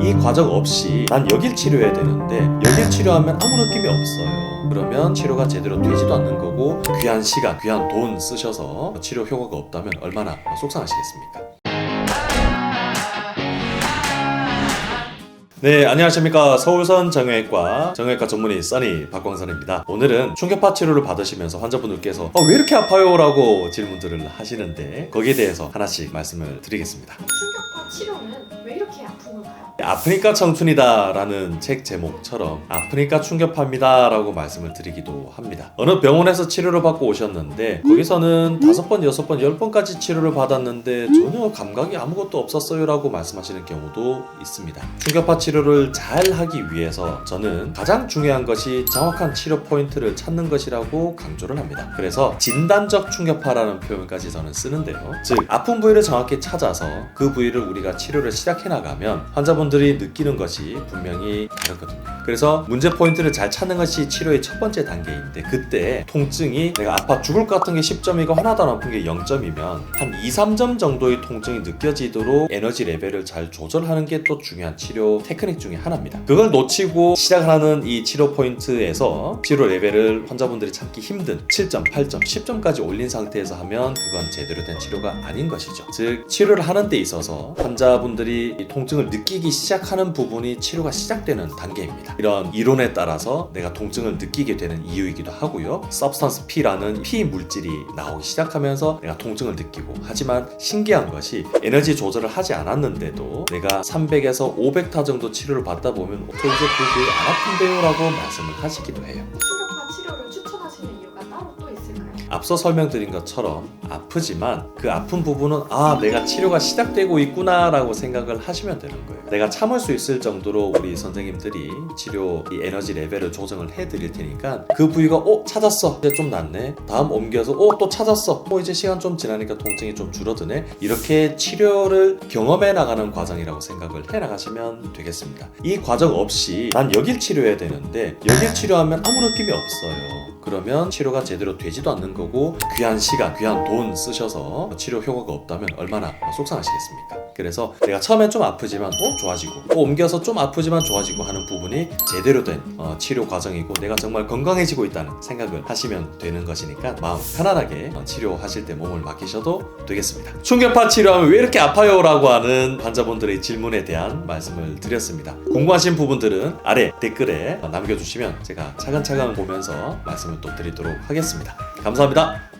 이 과정 없이 난 여길 치료해야 되는데 여길 치료하면 아무 느낌이 없어요. 그러면 치료가 제대로 되지도 않는 거고 귀한 시간, 귀한 돈 쓰셔서 치료 효과가 없다면 얼마나 속상하시겠습니까? 네, 안녕하십니까. 서울선 정형외과 전문의 써니 박광선입니다. 오늘은 충격파 치료를 받으시면서 환자분들께서 왜 이렇게 아파요? 라고 질문들을 하시는데 거기에 대해서 하나씩 말씀을 드리겠습니다. 충격파 치료는 왜 이렇게 아픈 건가요? 아프니까 청춘이다 라는 책 제목처럼 아프니까 충격파입니다 라고 말씀을 드리기도 합니다. 어느 병원에서 치료를 받고 오셨는데 거기서는 5번, 6번, 10번까지 치료를 받았는데 전혀 감각이 아무것도 없었어요 라고 말씀하시는 경우도 있습니다. 충격파 치료를 잘 하기 위해서 저는 가장 중요한 것이 정확한 치료 포인트를 찾는 것이라고 강조를 합니다. 그래서 진단적 충격파라는 표현까지 저는 쓰는데요. 즉 아픈 부위를 정확히 찾아서 그 부위를 우리가 치료를 시작해 나가면 환자분들이 느끼는 것이 분명히 다르거든요. 그래서 문제 포인트를 잘 찾는 것이 치료의 첫 번째 단계인데 그때 통증이 내가 아파 죽을 것 같은 게 10점이고 하나도 안 아픈 게 0점이면 한 2, 3점 정도의 통증이 느껴지도록 에너지 레벨을 잘 조절하는 게 또 중요한 치료 테크닉 중에 하나입니다. 그걸 놓치고 시작하는 이 치료 포인트에서 치료 레벨을 환자분들이 찾기 힘든 7점, 8점, 10점까지 올린 상태에서 하면 그건 제대로 된 치료가 아닌 것이죠. 즉 치료를 하는 데 있어서 환자분들이 이 통증을 느끼기 시작하는 부분이 치료가 시작되는 단계입니다. 이런 이론에 따라서 내가 통증을 느끼게 되는 이유이기도 하고요. Substance P라는 P 물질이 나오기 시작하면서 내가 통증을 느끼고 하지만 신기한 것이 에너지 조절을 하지 않았는데도 내가 300에서 500타 정도 치료를 받다 보면 저 이제 그게 안 아픈데요 라고 말씀을 하시기도 해요. 충격파 치료를 추천하시는 이유가 따로 또 있을까요? 앞서 설명드린 것처럼 아프지만 그 아픈 부분은 내가 치료가 시작되고 있구나 라고 생각을 하시면 되는 거예요. 내가 참을 수 있을 정도로 우리 선생님들이 치료 이 에너지 레벨을 조정을 해드릴 테니까 그 부위가 찾았어 이제 좀 낫네 다음 옮겨서 또 찾았어 이제 시간 좀 지나니까 통증이 좀 줄어드네 이렇게 치료를 경험해 나가는 과정이라고 생각을 해 나가시면 되겠습니다. 이 과정 없이 난 여길 치료해야 되는데 여길 치료하면 아무 느낌이 없어요. 그러면 치료가 제대로 되지도 않는 거고 귀한 시간, 귀한 돈 쓰셔서 치료 효과가 없다면 얼마나 속상하시겠습니까? 그래서 내가 처음엔 좀 아프지만 좋아지고 옮겨서 좀 아프지만 좋아지고 하는 부분이 제대로 된 치료 과정이고 내가 정말 건강해지고 있다는 생각을 하시면 되는 것이니까 마음 편안하게 치료하실 때 몸을 맡기셔도 되겠습니다. 충격파 치료하면 왜 이렇게 아파요? 라고 하는 환자분들의 질문에 대한 말씀을 드렸습니다. 궁금하신 부분들은 아래 댓글에 남겨주시면 제가 차근차근 보면서 말씀을 또 드리도록 하겠습니다. 감사합니다.